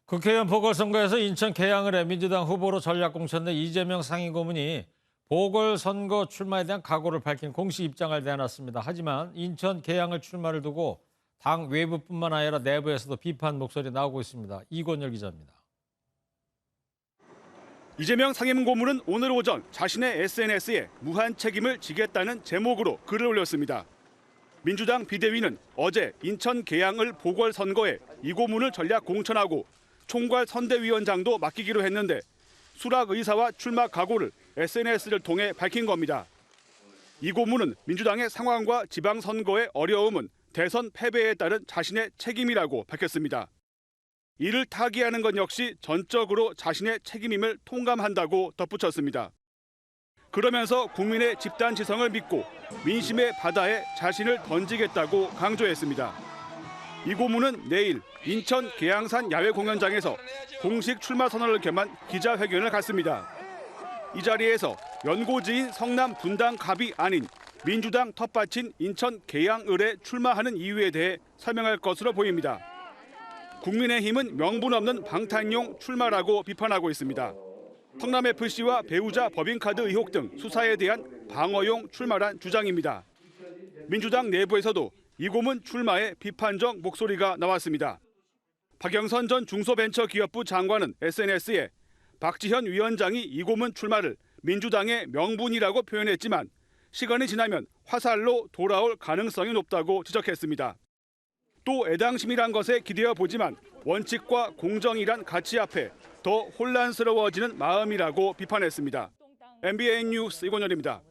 국회의원 보궐선거에서 인천 계양을해 민주당 후보로 전략공천된 이재명 상임고문이 보궐선거 출마에 대한 각오를 밝힌 공식 입장을 내놨습니다. 하지만 인천 계양을 출마를 두고 당 외부뿐만 아니라 내부에서도 비판 목소리 나오고 있습니다. 이권열 기자입니다. 이재명 상임고문은 오늘 오전 자신의 SNS에 무한 책임을 지겠다는 제목으로 글을 올렸습니다. 민주당 비대위는 어제 인천 계양을 보궐선거에 이 고문을 전략 공천하고 총괄 선대위원장도 맡기기로 했는데 수락 의사와 출마 각오를 SNS를 통해 밝힌 겁니다. 이 고문은 민주당의 상황과 지방선거의 어려움은 대선 패배에 따른 자신의 책임이라고 밝혔습니다. 이를 타개하는 것 역시 전적으로 자신의 책임임을 통감한다고 덧붙였습니다. 그러면서 국민의 집단지성을 믿고 민심의 바다에 자신을 던지겠다고 강조했습니다. 이 고문은 내일 인천 계양산 야외 공연장에서 공식 출마 선언을 겸한 기자회견을 갖습니다. 이 자리에서 연고지인 성남 분당 갑이 아닌 민주당 텃밭인 인천 계양을에 출마하는 이유에 대해 설명할 것으로 보입니다. 국민의힘은 명분 없는 방탄용 출마라고 비판하고 있습니다. 성남FC와 배우자 법인카드 의혹 등 수사에 대한 방어용 출마란 주장입니다. 민주당 내부에서도 이 고문 출마에 비판적 목소리가 나왔습니다. 박영선 전 중소벤처기업부 장관은 SNS에 박지현 위원장이 이 고문 출마를 민주당의 명분이라고 표현했지만 시간이 지나면 화살로 돌아올 가능성이 높다고 지적했습니다. 또 애당심이란 것에 기대어 보지만 원칙과 공정이란 가치 앞에 더 혼란스러워지는 마음이라고 비판했습니다. MBN 뉴스 이권열입니다.